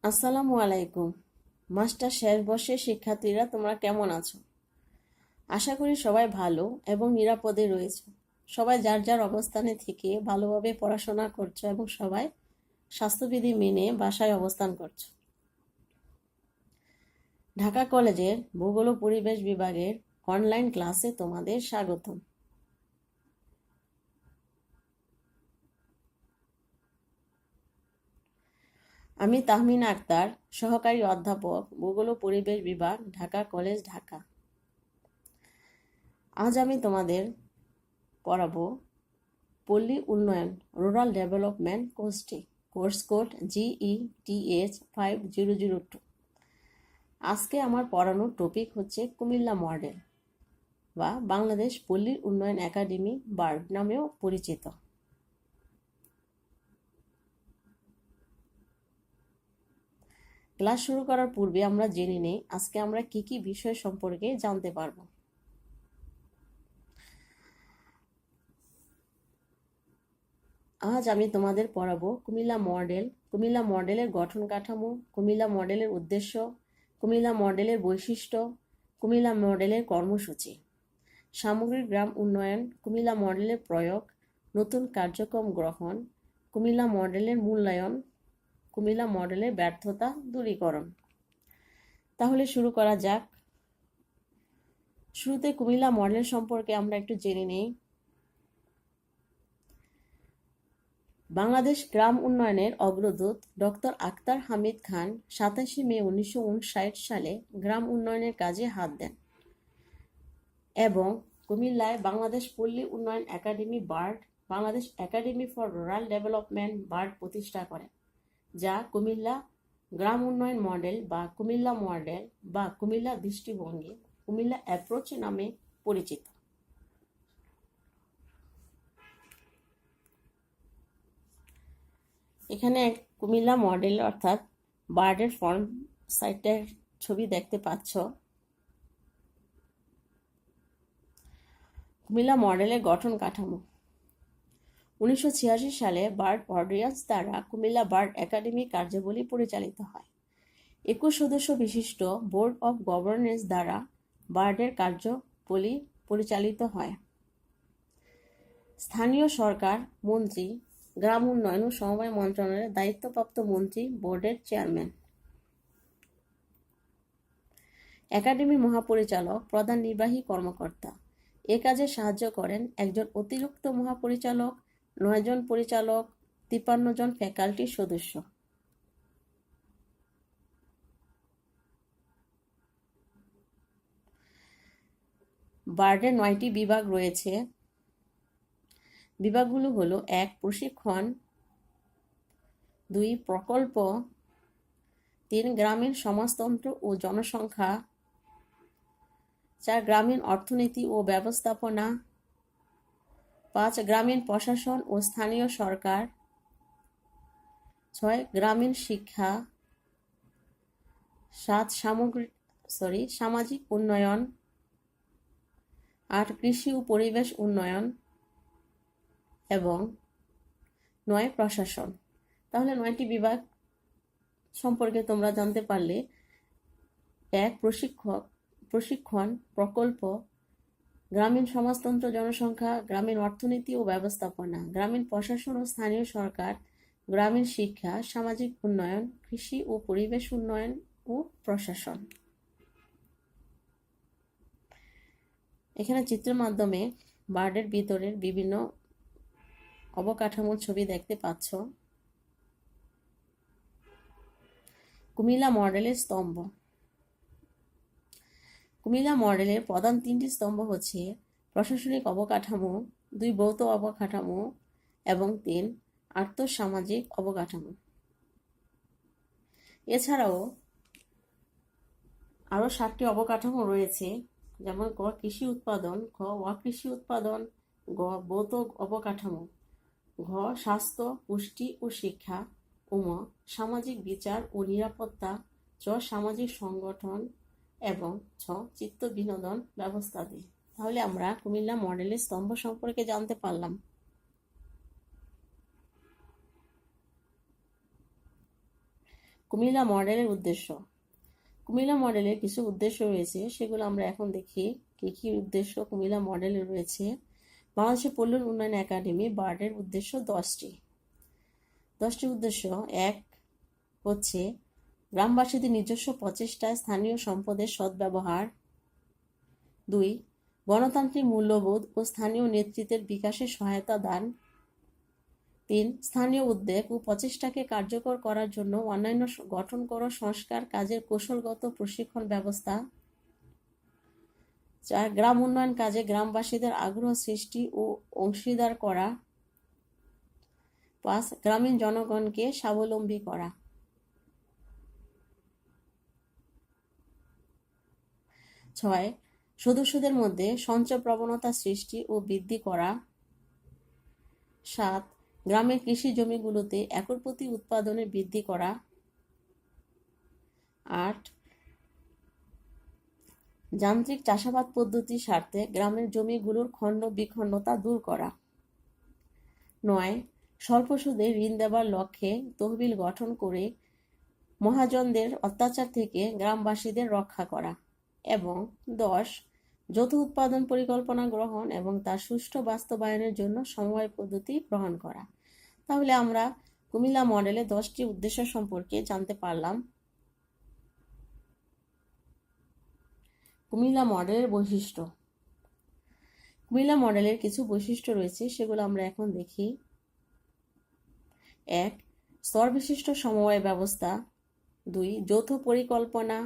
আসসালামু আলাইকুম। মাস্টার শেষ বর্ষের শিক্ষার্থীরা তোমরা কেমন আছো? আশা করি সবাই ভালো এবং নিরাপদে রয়েছে। সবাই যার যার অবস্থানে থেকে ভালোভাবে পড়াশোনা করছো এবং সবাই স্বাস্থ্যবিধি মেনে বাসায় অবস্থান করছো। ঢাকা কলেজের ভূগোল ও পরিবেশ বিভাগের অনলাইন ক্লাসে তোমাদের স্বাগতম। আমি তাহমিনা আক্তার, সহকারী অধ্যাপক, ভূগোল ও পরিবেশ বিভাগ, ঢাকা কলেজ, ঢাকা। আজ আমি তোমাদের পড়াবো পল্লী উন্নয়ন, rural development course code GETH5002। আজকে আমার পড়ানোর টপিক হচ্ছে কুমিল্লা মডেল বা বাংলাদেশ পল্লী উন্নয়ন একাডেমি বার্ড নামেও পরিচিত। ক্লাস শুরু করার পূর্বে আমরা জেনে নেই আজকে আমরা কি কি বিষয় সম্পর্কে জানতে পারবো। আজ আমি তোমাদের পড়াবো কুমিল্লা মডেলের গঠন কাঠামো, কুমিল্লা মডেলের উদ্দেশ্য, কুমিল্লা মডেলের বৈশিষ্ট্য, কুমিল্লা মডেলের কর্মসূচি, সামগ্রিক গ্রাম উন্নয়ন, কুমিল্লা মডেলের প্রয়োগ, নতুন কার্যক্রম গ্রহণ, কুমিল্লা মডেলের মূল্যায়ন, কুমিল্লা মডেলের ব্যর্থতা দূরীকরণ। তাহলে শুরু করা যাক। শুরুতে কুমিল্লা মডেল সম্পর্কে আমরা একটু জেনে নেই। বাংলাদেশ গ্রাম উন্নয়নের অগ্রদূত ডক্টর আক্তার হামিদ খান 27 মে 1959 সালে গ্রাম উন্নয়নের কাজে হাত দেন এবং কুমিল্লায় বাংলাদেশ পল্লী উন্নয়ন academy bird, Bangladesh academy for rural development bird প্রতিষ্ঠা করেন, যা কুমিল্লা গ্রাম উন্নয়ন মডেল বা কুমিল্লা মডেল বা কুমিল্লা দৃষ্টিভঙ্গি, কুমিল্লা অ্যাপ্রোচ নামে পরিচিত। এখানে কুমিল্লা মডেল অর্থাৎ বার্ডের ফর্ম সাইটের ছবি দেখতে পাচ্ছ। কুমিল্লা মডেলের গঠন কাঠামো 1986 সালে বার্ড অর্ডিন্যান্স দ্বারা কুমিল্লা বার্ড একাডেমি কার্যাবলী পরিচালিত হয়। 21 সদস্য বিশিষ্ট বোর্ড অব গভর্নেন্স দ্বারা বার্ডের কার্যাবলী পরিচালিত হয়। স্থানীয় সরকার মন্ত্রী, গ্রাম উন্নয়ন ও সমবায় মন্ত্রণালয়ের দায়িত্বপ্রাপ্ত মন্ত্রী বোর্ডের চেয়ারম্যান। একাডেমির মহাপরিচালক প্রধান নির্বাহী কর্মকর্তা। এ কাজে সাহায্য করেন একজন অতিরিক্ত মহাপরিচালক, 9 জন পরিচালক, 53 জন ফ্যাকাল্টি সদস্য। বার্ডের 9টি বিভাগ রয়েছে। বিভাগগুলো হলো 1 প্রশিক্ষণ, 2 প্রকল্প, 3 গ্রামীণ সমাজতন্ত্র ও জনসংখ্যা, 4 গ্রামীণ অর্থনীতি ও ব্যবস্থাপনা, 5 গ্রামীণ প্রশাসন ও স্থানীয় সরকার, 6 গ্রামীণ শিক্ষা, 7 সামাজিক উন্নয়ন, 8 কৃষি ও পরিবেশ উন্নয়ন এবং 9 প্রশাসন। তাহলে 9টি বিভাগ সম্পর্কে তোমরা জানতে পারলে। 1 প্রশিক্ষণ, প্রকল্প, গ্রামীণ সমাজতন্ত্র জনসংখ্যা, গ্রামীণ অর্থনীতি ও ব্যবস্থাপনা, গ্রামীণ প্রশাসন ও স্থানীয় সরকার, গ্রামীণ শিক্ষা, সামাজিক উন্নয়ন, কৃষি ও পরিবেশ উন্নয়ন ও প্রশাসন। এখানে চিত্রের মাধ্যমে বার্ডের ভিতরের বিভিন্ন অবকাঠামোর ছবি দেখতে পাচ্ছ। কুমিল্লা মডেলের স্তম্ভ। কুমিল্লা মডেলের প্রধান 3টি স্তম্ভ হচ্ছে প্রশাসনিক অবকাঠামো, 2 ভৌত অবকাঠামো এবং 3 আর্থ-সামাজিক অবকাঠামো। এছাড়াও আরও 7টি অবকাঠামো রয়েছে, যেমন ক কৃষি উৎপাদন, খ অকৃষি উৎপাদন, গ ভৌত অবকাঠামো, ঘ স্বাস্থ্য, পুষ্টি ও শিক্ষা, উম সামাজিক বিচার ও নিরাপত্তা, চ সামাজিক সংগঠন এবং ছ চিত্ত বিনোদন ব্যবস্থাদি। তাহলে আমরা কুমিল্লা মডেলের স্তম্ভ সম্পর্কে জানতে পারলাম। কুমিল্লা মডেলের উদ্দেশ্য। কুমিল্লা মডেলের কিছু উদ্দেশ্য রয়েছে, সেগুলো আমরা এখন দেখি কি কি উদ্দেশ্য কুমিল্লা মডেলের রয়েছে। বাংলাদেশের পল্লী উন্নয়ন একাডেমি বার্ডের উদ্দেশ্য 10টি। উদ্দেশ্য: 1 হচ্ছে গ্রামবাসীদের নিজস্ব প্রচেষ্টায় স্থানীয় সম্পদের সদ্ব্যবহার। 2 গণতান্ত্রিক মূল্যবোধ ও স্থানীয় নেতৃত্বের বিকাশে সহায়তা দান। 3 স্থানীয় উদ্যোগ ও প্রচেষ্টাকে কার্যকর করার জন্য অন্যান্য গঠন করা সংস্কার কাজের কৌশলগত প্রশিক্ষণ ব্যবস্থা। 4 গ্রাম উন্নয়ন কাজে গ্রামবাসীদের আগ্রহ সৃষ্টি ও অংশীদার করা। 5 গ্রামীণ জনগণকে স্বাবলম্বী করা। 6 সদস্যদের মধ্যে সঞ্চয় প্রবণতা সৃষ্টি ও বৃদ্ধি করা। 7 গ্রামের কৃষি জমিগুলোতে একর প্রতি উৎপাদনে বৃদ্ধি করা। 8 যান্ত্রিক চাষাবাদ পদ্ধতির স্বার্থে গ্রামের জমিগুলোর খণ্ড বিখণ্ডতা দূর করা। 9 স্বল্প সুদে ঋণ দেবার লক্ষ্যে তহবিল গঠন করে মহাজনদের অত্যাচার থেকে গ্রামবাসীদের রক্ষা করা। এবং 10 যৌথ উৎপাদন পরিকল্পনা গ্রহণ এবং তার সুষ্ঠু বাস্তবায়নের জন্য সমবায় পদ্ধতি গ্রহণ করা। তাহলে আমরা কুমিল্লা মডেলে 10টি উদ্দেশ্য সম্পর্কে জানতে পারলাম। কুমিল্লা মডেলের বৈশিষ্ট্য। কুমিল্লা মডেলের কিছু বৈশিষ্ট্য রয়েছে, সেগুলো আমরা এখন দেখি। 1 স্তর বিশিষ্ট সমবায় ব্যবস্থা। 2 যৌথ পরিকল্পনা।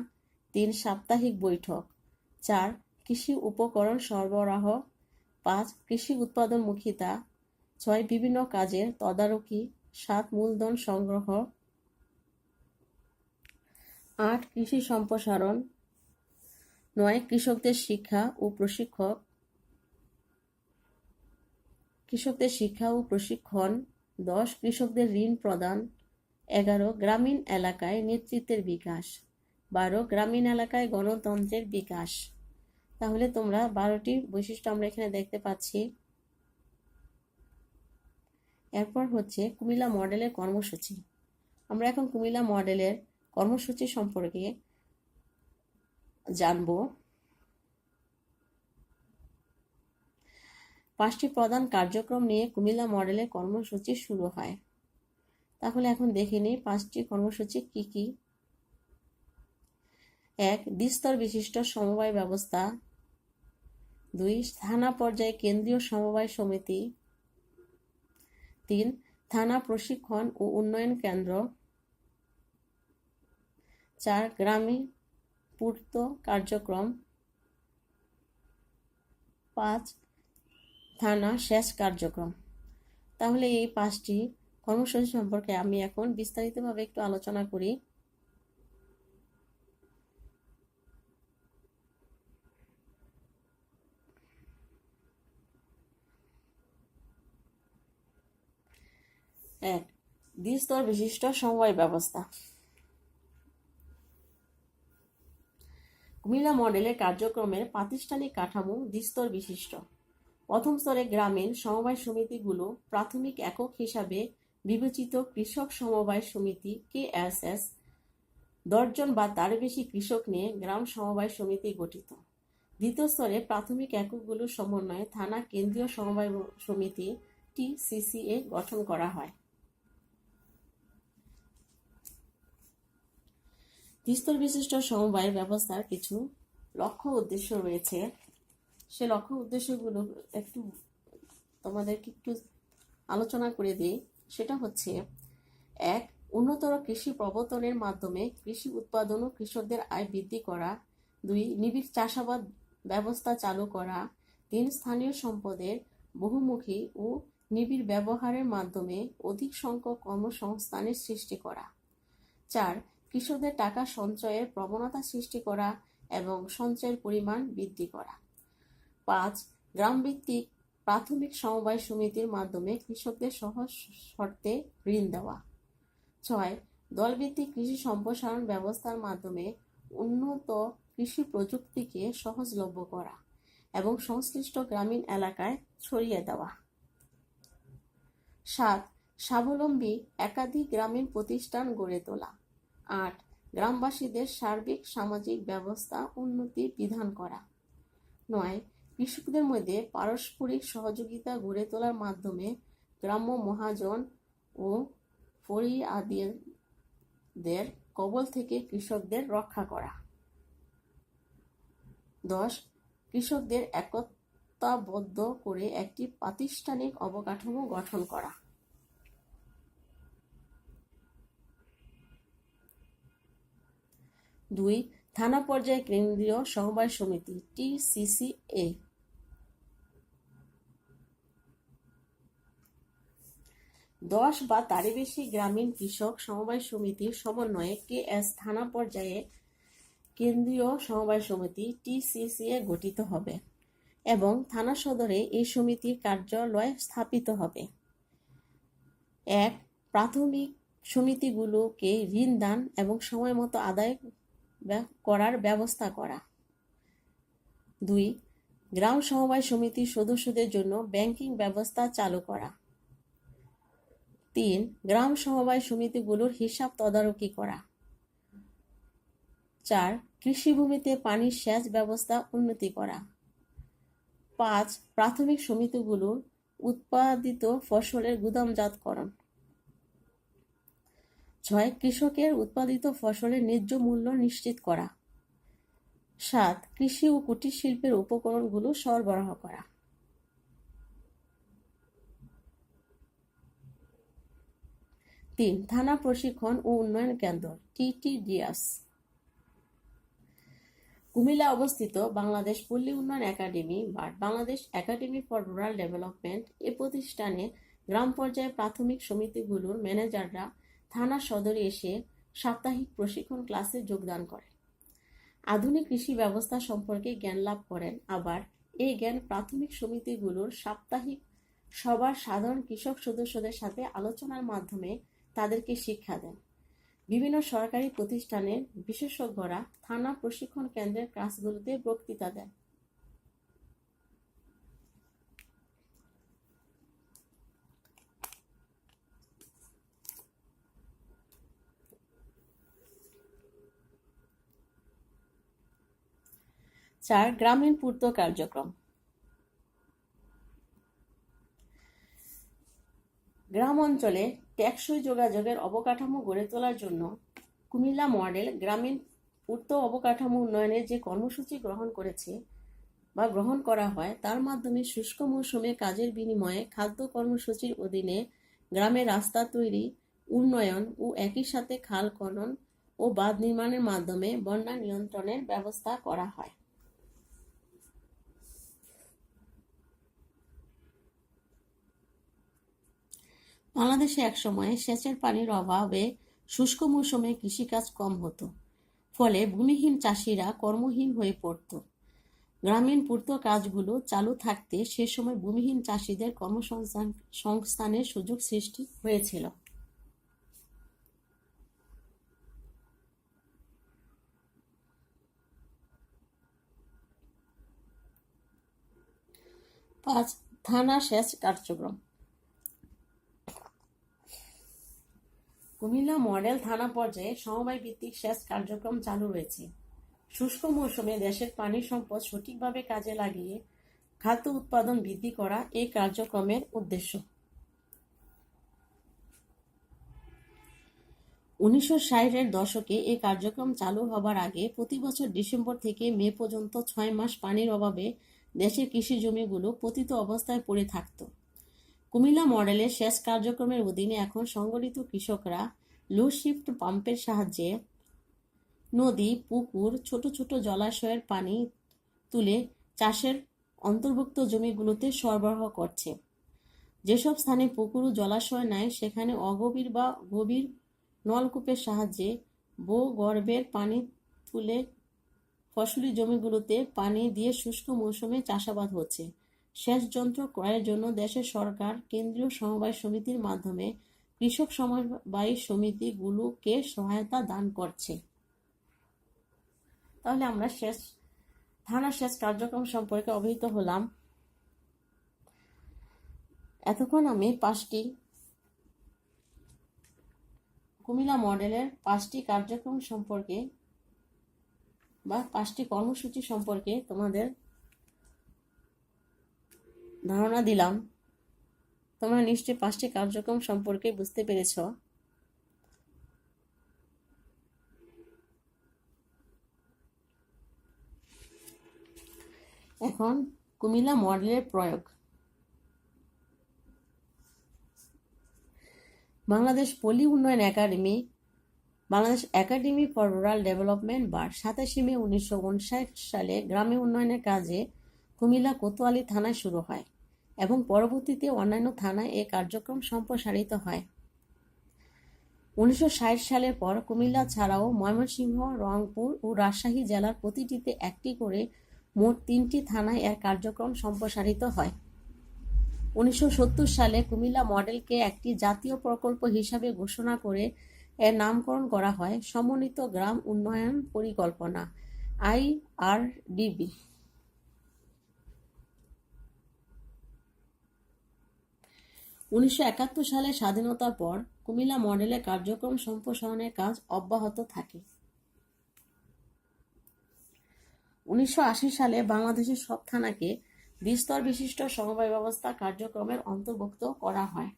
3 সাপ্তাহিক বৈঠক। 4 কৃষি উপকরণ সরবরাহ। 5 কৃষি উৎপাদনমুখিতা। 6 বিভিন্ন কাজের তদারকি। 7 মূলধন সংগ্রহ। 8 কৃষি সম্প্রসারণ। 9 কৃষকদের শিক্ষা ও প্রশিক্ষণ। 10 কৃষকদের ঋণ প্রদান। 11 গ্রামীণ এলাকায় নেতৃত্বের বিকাশ। 12 গ্রামীণ এলাকায় গণতন্ত্রের বিকাশ। তাহলে তোমরা 12টি বৈশিষ্ট্য আমরা এখানে দেখতে পাচ্ছি। এরপর হচ্ছে কুমিল্লা মডেলের কর্মসূচি। আমরা এখন কুমিল্লা মডেলের কর্মসূচি সম্পর্কে জানব। 5টি প্রধান কার্যক্রম নিয়ে কুমিল্লা মডেলের কর্মসূচি শুরু হয়। তাহলে এখন দেখে নিই 5টি কর্মসূচি কি কি। 1 দ্বিস্তর বিশিষ্ট সমবায় ব্যবস্থা। 2 থানা পর্যায়ে কেন্দ্রীয় সমবায় সমিতি। 3 থানা প্রশিক্ষণ ও উন্নয়ন কেন্দ্র। 4 গ্রামে পূর্ত কার্যক্রম। 5 থানা সেচ কার্যক্রম। তাহলে এই 5টি কর্মসূচি সম্পর্কে আমি এখন বিস্তারিতভাবে একটু আলোচনা করি। এক দ্বিস্তর বিশিষ্ট সমবায় ব্যবস্থা। কুমিল্লা মডেলের কার্যক্রমের প্রাতিষ্ঠানিক কাঠামো দ্বিস্তর বিশিষ্ট। প্রথম স্তরে গ্রামীণ সমবায় সমিতিগুলো প্রাথমিক একক হিসাবে বিবেচিত কৃষক সমবায় সমিতি KSS 10 জন বা তার বেশি কৃষক নিয়ে গ্রাম সমবায় সমিতি গঠিত। দ্বিতীয় স্তরে প্রাথমিক এককগুলোর সমন্বয়ে থানা কেন্দ্রীয় সমবায় সমিতি TCCA গঠন করা হয়। দ্বিস্তর বিশিষ্ট সমবায় ব্যবস্থার কিছু লক্ষ্য উদ্দেশ্য রয়েছে। সে লক্ষ্য উদ্দেশ্যগুলো তোমাদেরকে একটু আলোচনা করে দিই। সেটা হচ্ছে: 1 উন্নতর কৃষি প্রবর্তনের মাধ্যমে কৃষি উৎপাদন ও কৃষকদের আয় বৃদ্ধি করা। 2 নিবিড় চাষাবাদ ব্যবস্থা চালু করা। 3 স্থানীয় সম্পদের বহুমুখী ও নিবিড় ব্যবহারের মাধ্যমে অধিক সংখ্যক কর্মসংস্থানের সৃষ্টি করা। 4 কৃষকদের টাকা সঞ্চয়ের প্রবণতা সৃষ্টি করা এবং সঞ্চয়ের পরিমাণ বৃদ্ধি করা। 5 গ্রামভিত্তিক প্রাথমিক সমবায় সমিতির মাধ্যমে কৃষকদের সহজ শর্তে ঋণ দেওয়া। 6 দলভিত্তিক কৃষি সম্প্রসারণ ব্যবস্থার মাধ্যমে উন্নত কৃষি প্রযুক্তিকে সহজলভ্য করা এবং সংশ্লিষ্ট গ্রামীণ এলাকায় ছড়িয়ে দেওয়া। 7 স্বাবলম্বী একাধিক গ্রামীণ প্রতিষ্ঠান গড়ে তোলা। 8. গ্রামবাসীদের সার্বিক সামাজিক ব্যবস্থা উন্নতি বিধান করা। 9. কৃষকদের মধ্যে পারস্পরিক সহযোগিতা গড়ে তোলার মাধ্যমে গ্রাম্য মহাজন ও ফরিয়াদিদের কবল থেকে কৃষকদের রক্ষা করা। 10. কৃষকদের একতাবদ্ধ করে একটি প্রাতিষ্ঠানিক অবকাঠামো গঠন করা। 2. থানা পর্যায়ে কেন্দ্রীয় সমবায় সমিতি TCCA। 10 বা তারই বেশি গ্রামীণ কৃষক সমবায় সমিতির সমন্বয়ে KS থানা পর্যায়ে কেন্দ্রীয় সমবায় সমিতি TCCA গঠিত হবে এবং থানা সদরে এই সমিতির কার্যালয় স্থাপিত হবে। 1. প্রাথমিক সমিতিগুলোকে ঋণ দান এবং সময় মতো আদায় করার ব্যবস্থা করা। 2. গ্রাম সমবায় সমিতির সদস্যদের জন্য ব্যাংকিং ব্যবস্থা চালু করা। 3. গ্রাম সমবায় সমিতিগুলোর হিসাব তদারকি করা। 4. কৃষিভূমিতে পানির সেচ ব্যবস্থা উন্নতি করা। 5. প্রাথমিক সমিতিগুলোর উৎপাদিত ফসলের গুদামজাতকরণ। 6. কৃষকের উৎপাদিত ফসলের ন্যায্য মূল্য নিশ্চিত করা। 7. কৃষি ও কুটির শিল্পের উপকরণগুলো সরবরাহ করা। 3. থানা প্রশিক্ষণ ও উন্নয়ন কেন্দ্র TTDS। কুমিল্লা অবস্থিত বাংলাদেশ পল্লী উন্নয়ন একাডেমি বা Bangladesh academy for rural development এ প্রতিষ্ঠানে গ্রাম পর্যায়ে প্রাথমিক সমিতিগুলোর ম্যানেজাররা থানা সদরে এসে সাপ্তাহিক প্রশিক্ষণ ক্লাসে যোগদান করেন, আধুনিক কৃষি ব্যবস্থা সম্পর্কে জ্ঞান লাভ করেন। আবার এই জ্ঞান প্রাথমিক সমিতিগুলোর সাপ্তাহিক সবার সাধারণ কৃষক সদস্যদের সাথে আলোচনার মাধ্যমে তাদেরকে শিক্ষা দেন। বিভিন্ন সরকারি প্রতিষ্ঠানের বিশেষজ্ঞরা থানা প্রশিক্ষণ কেন্দ্রের ক্লাসগুলোতে বক্তৃতা দেন। চার, গ্রামীণ পূর্ত কার্যক্রম। গ্রাম অঞ্চলে টেকসই যোগাযোগের অবকাঠামো গড়ে তোলার জন্য কুমিল্লা মডেল গ্রামীণ পূর্ত অবকাঠামো উন্নয়নের যে কর্মসূচি গ্রহণ করা হয় তার মাধ্যমে শুষ্ক মৌসুমে কাজের বিনিময়ে খাদ্য কর্মসূচির অধীনে গ্রামে রাস্তা তৈরি, উন্নয়ন ও একই সাথে খাল খনন ও বাঁধ নির্মাণের মাধ্যমে বন্যা নিয়ন্ত্রণের ব্যবস্থা করা হয়। বাংলাদেশে একসময় সেচের পানির অভাবে শুষ্ক মৌসুমে কৃষিকাজ কম হতো, ফলে ভূমিহীন চাষিরা কর্মহীন হয়ে পড়ত। গ্রামীণ পূর্ত কাজগুলো চালু থাকতে সে সময় ভূমিহীন চাষিদের কর্মসংস্থানের সুযোগ সৃষ্টি হয়েছিল। পাঁচ, থানা সেচ কার্যক্রম। কুমিল্লা মডেল থানা পর্যায়ে সমবায় ভিত্তিক সেচ কার্যক্রম চালু রয়েছে। শুষ্ক মৌসুমে দেশের পানি সম্পদ সঠিকভাবে কাজে লাগিয়ে খাদ্য উৎপাদন বৃদ্ধি করা এই কার্যক্রমের উদ্দেশ্য। 1960-এর দশকে এই কার্যক্রম চালু হবার আগে প্রতি বছর ডিসেম্বর থেকে মে পর্যন্ত 6 মাস পানির অভাবে দেশের কৃষি জমিগুলো পতিত অবস্থায় পড়ে থাকত। কুমিল্লা মডেলের সেচ কার্যক্রমের অধীনে এখন সংগঠিত কৃষকরা লো শিফট পাম্পের সাহায্যে নদী, পুকুর, ছোট ছোট জলাশয়ের পানি তুলে চাষের অন্তর্ভুক্ত জমিগুলোতে সরবরাহ করছে। যেসব স্থানে পুকুর ও জলাশয় নাই সেখানে অগভীর বা গভীর নলকূপের সাহায্যে ভূগর্ভের পানি তুলে ফসলি জমিগুলোতে পানি দিয়ে শুষ্ক মৌসুমে চাষাবাদ হচ্ছে। সেচ যন্ত্র ক্রয়ের জন্য দেশের সরকার কেন্দ্রীয় সমবায় সমিতির মাধ্যমে কৃষক সমবায় সমিতিগুলোকে সহায়তা দান করছে। তাহলে আমরা থানা সেচ কার্যক্রম সম্পর্কে অবহিত হলাম। এতক্ষণ আমি 5টি কুমিল্লা মডেলের 5টি কার্যক্রম সম্পর্কে বা 5টি কর্মসূচি সম্পর্কে তোমাদের ধারণা দিলাম। তোমরা নিশ্চয়ই 5টি কার্যক্রম সম্পর্কে বুঝতে পেরেছ। এখন কুমিল্লা মডেলের প্রয়োগ। বাংলাদেশ পল্লী উন্নয়ন academy, Bangladesh academy for rural development বা 27 মে 1959 সালে গ্রামে উন্নয়নের কাজে কুমিল্লা কোতোয়ালি থানায় শুরু হয় এবং পরবর্তীতে অন্যান্য থানায় এ কার্যক্রম সম্প্রসারিত হয়। 1960 সালের পর কুমিল্লা ছাড়াও ময়মনসিংহ, রংপুর ও রাজশাহী জেলার প্রতিটিতে একটি করে মোট 3টি থানায় এর কার্যক্রম সম্প্রসারিত হয়। 1970 সালে কুমিল্লা মডেলকে একটি জাতীয় প্রকল্প হিসাবে ঘোষণা করে এর নামকরণ করা হয় সমন্বিত গ্রাম উন্নয়ন পরিকল্পনা IRDB। 1971 সালে স্বাধীনতার পর কুমিল্লা মডেলের কার্যক্রম সম্প্রসারণের কাজ অব্যাহত থাকে। 1980 সালে বাংলাদেশের সব থানাকে দ্বিস্তর বিশিষ্ট সমবায় ব্যবস্থা কার্যক্রমের অন্তর্ভুক্ত করা হয়।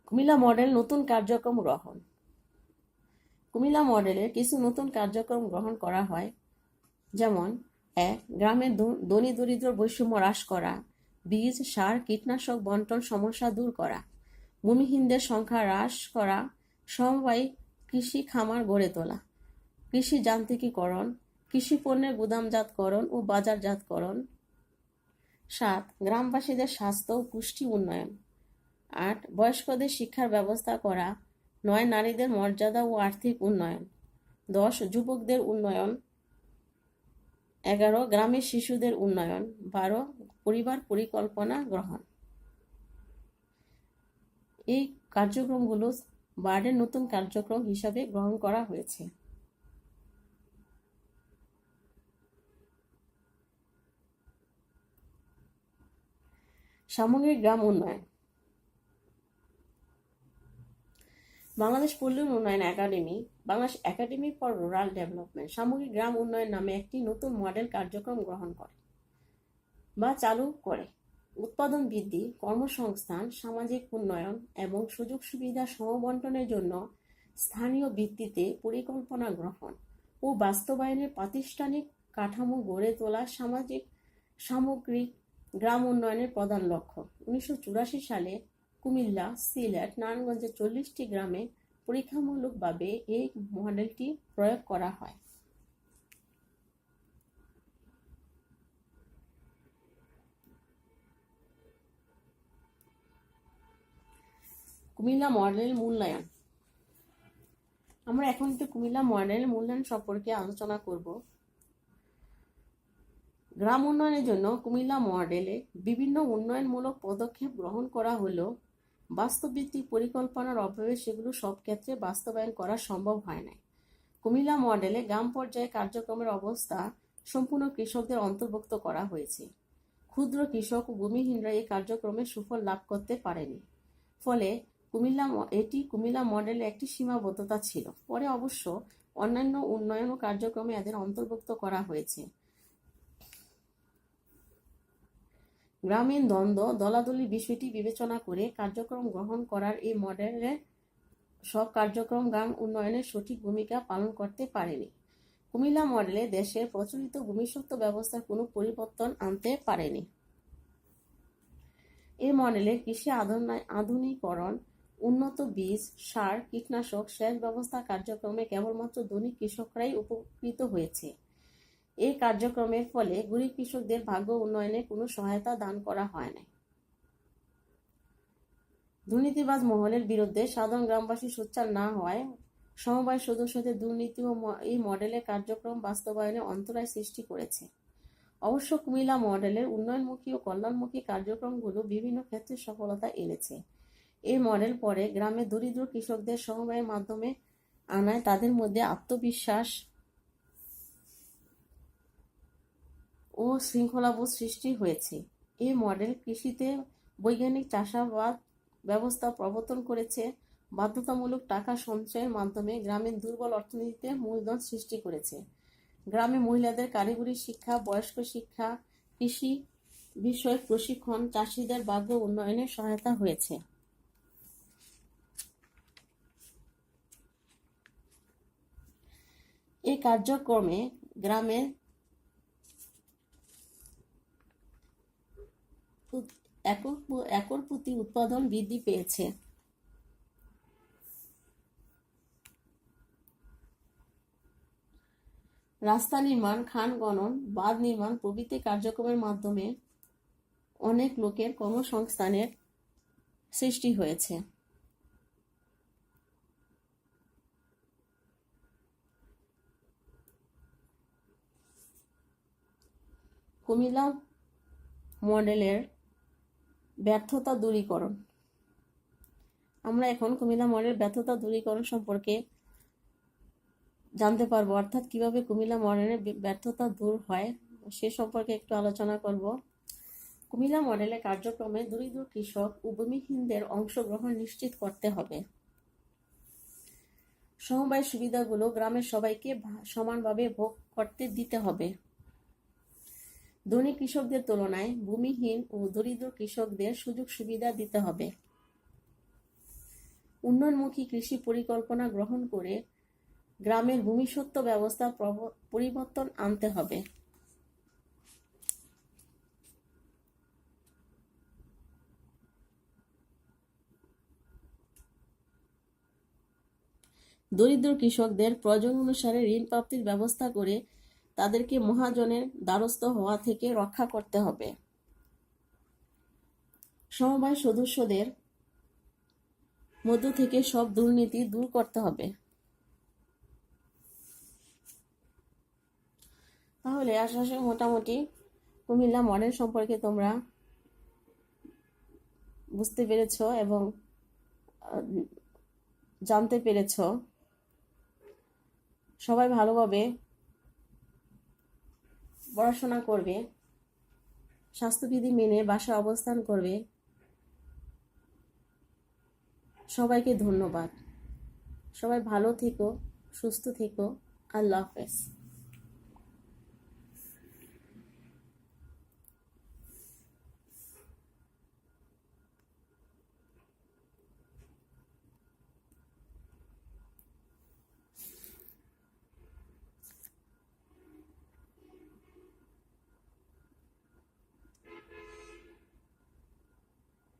কুমিল্লা মডেল নতুন কার্যক্রম গ্রহণ। কুমিল্লা মডেলের কিছু নতুন কার্যক্রম গ্রহণ করা হয়, যেমন 1. গ্রামের ধনী দরিদ্র বৈষম্য হ্রাস করা, বীজ, সার, কীটনাশক বন্টন সমস্যা দূর করা, ভূমিহীনদের সংখ্যা হ্রাস করা, সমবায়ী কৃষি খামার গড়ে তোলা, কৃষি যান্ত্রিকীকরণ, কৃষি পণ্যের গুদামজাতকরণ ও বাজারজাতকরণ। 7. গ্রামবাসীদের স্বাস্থ্য ও পুষ্টি উন্নয়ন। 8. বয়স্কদের শিক্ষার ব্যবস্থা করা। 9. নারীদের মর্যাদা ও আর্থিক উন্নয়ন। 10. যুবকদের উন্নয়ন। 11. গ্রামের শিশুদের উন্নয়ন। 12. পরিবার পরিকল্পনা গ্রহণ। এই কার্যক্রমগুলো বার্ডের নতুন কার্যক্রম হিসাবে গ্রহণ করা হয়েছে। সামগ্রিক গ্রাম উন্নয়ন। বাংলাদেশ পল্লী উন্নয়ন academy, Bangladesh academy for rural development সামগ্রিক গ্রাম উন্নয়ন নামে একটি নতুন মডেল কার্যক্রম গ্রহণ করে বা চালু করে। উৎপাদন বৃদ্ধি, কর্মসংস্থান, সামাজিক উন্নয়ন এবং সুযোগ সুবিধা সমবন্টনের জন্য স্থানীয় ভিত্তিতে পরিকল্পনা গ্রহণ ও বাস্তবায়নের প্রাতিষ্ঠানিক কাঠামো গড়ে তোলা সামগ্রিক গ্রাম উন্নয়নের প্রধান লক্ষ্য। 1984 সালে কুমিল্লা, সিলেট, নারায়ণগঞ্জের 40টি গ্রামে পরীক্ষামূলকভাবে এই মডেলটি প্রয়োগ করা হয়। কুমিল্লা মডেল মূল্যায়ন। আমরা এখন একটু কুমিল্লা মডেল মূল্যায়ন সম্পর্কে আলোচনা করব। গ্রাম উন্নয়নের জন্য কুমিল্লা মডেলে বিভিন্ন উন্নয়নমূলক পদক্ষেপ গ্রহণ করা হলেও বাস্তবভিত্তিক পরিকল্পনার অভাবে সেগুলো সব ক্ষেত্রে বাস্তবায়ন করা সম্ভব হয় না। কুমিল্লা মডেলে গ্রাম পর্যায়ে কার্যক্রমের অবস্থা সম্পূর্ণ কৃষকদের অন্তর্ভুক্ত করা হয়েছে। ক্ষুদ্র কৃষক ও ভূমিহীনরা এই কার্যক্রমে সুফল লাভ করতে পারেনি। ফলে কুমিল্লা মডেলে একটি সীমাবদ্ধতা ছিল। পরে অবশ্য অন্যান্য উন্নয়ন ও কার্যক্রমে এদের অন্তর্ভুক্ত করা হয়েছে। গ্রামীণ দ্বন্দ্ব দলাদলি বিষয়টি বিবেচনা করে কার্যক্রম গ্রহণ করার এই মডেলে সব কার্যক্রম গ্রাম উন্নয়নে সঠিক ভূমিকা পালন করতে পারেনি। কুমিল্লা মডেলে দেশের প্রচলিত ভূমিস্বত্ব ব্যবস্থার কোনো পরিবর্তন আনতে পারেনি। এই মডেলে কৃষি আধুনিকরণ, উন্নত বীজ, সার, কীটনাশক, সেচ ব্যবস্থা কার্যক্রমে কেবলমাত্র ধনী কৃষকরাই উপকৃত হয়েছে। এই কার্যক্রমের ফলে গরিব কৃষকদের ভাগ্য উন্নয়নে কোনো সহায়তা দান করা হয় না। দুর্নীতিবাজ মহলের বিরুদ্ধে সাধারণ গ্রামবাসী সোচ্চার না হওয়ায় সমবায় সদস্যদের দুর্নীতি ও এই মডেলের কার্যক্রম বাস্তবায়নে অন্তরায় সৃষ্টি করেছে। অবশ্য কুমিল্লা মডেলের উন্নয়নমুখী ও কল্যাণমুখী কার্যক্রমগুলো বিভিন্ন ক্ষেত্রে সফলতা এনেছে। এই মডেল পরে গ্রামের দরিদ্র কৃষকদের সমবায়ের মাধ্যমে আনায় তাদের মধ্যে আত্মবিশ্বাস ও শৃঙ্খলাবোধ সৃষ্টি হয়েছে। এই মডেল কৃষিতে বৈজ্ঞানিক চাষাবাদ ব্যবস্থা প্রবর্তন করেছে, বাধ্যতামূলক টাকা সঞ্চয়ের মাধ্যমে গ্রামের দুর্বল অর্থনীতিতে মূলধন সৃষ্টি করেছে। গ্রামে মহিলাদের কারিগরি শিক্ষা, বয়স্ক শিক্ষা, কৃষি বিষয়ক প্রশিক্ষণ, চাষিদের ভাগ্য উন্নয়নে সহায়তা হয়েছে। এই কার্যক্রমে গ্রামে একর প্রতি উৎপাদন বৃদ্ধি পেয়েছে। রাস্তা নির্মাণ, খাল খনন, বাঁধ নির্মাণ প্রভৃতি কার্যক্রমের মাধ্যমে অনেক লোকের কর্মসংস্থানের সৃষ্টি হয়েছে। কুমিল্লা মডেলের ব্যর্থতা দূরীকরণ। আমরা এখন কুমিল্লা মডেলের ব্যর্থতা দূরীকরণ সম্পর্কে জানতে পারবো, অর্থাৎ কিভাবে কুমিল্লা মডেলের ব্যর্থতা দূর হয় সে সম্পর্কে একটু আলোচনা করব। কুমিল্লা মডেলের কার্যক্রমে দরিদ্র কৃষক ও ভূমিহীনদের অংশগ্রহণ নিশ্চিত করতে হবে। সমবায় সুবিধাগুলো গ্রামের সবাইকে সমানভাবে ভোগ করতে দিতে হবে। ধনী কৃষকদের তুলনায় ভূমিহীন ও দরিদ্র কৃষকদের সুযোগ সুবিধা দিতে হবে। উন্নয়নমুখী কৃষি পরিকল্পনা গ্রহণ করে গ্রামের ভূমিস্বত্ব ব্যবস্থা পরিবর্তন আনতে হবে। দরিদ্র কৃষকদের প্রয়োজন অনুসারে ঋণ প্রাপ্তির ব্যবস্থা করে তাদেরকে মহাজনের দ্বারস্থ হওয়া থেকে রক্ষা করতে হবে। সমবায় সদস্যদের মধ্য থেকে সব দুর্নীতি দূর করতে হবে। তাহলে আসলে মোটামুটি কুমিল্লা মডেল সম্পর্কে তোমরা বুঝতে পেরেছ এবং জানতে পেরেছ। সবাই ভালোভাবে পড়াশোনা করবে, স্বাস্থ্যবিধি মেনে বাসায় অবস্থান করবে। সবাইকে ধন্যবাদ। সবাই ভালো থেকো, সুস্থ থেকো। আল্লাহ হাফেজ।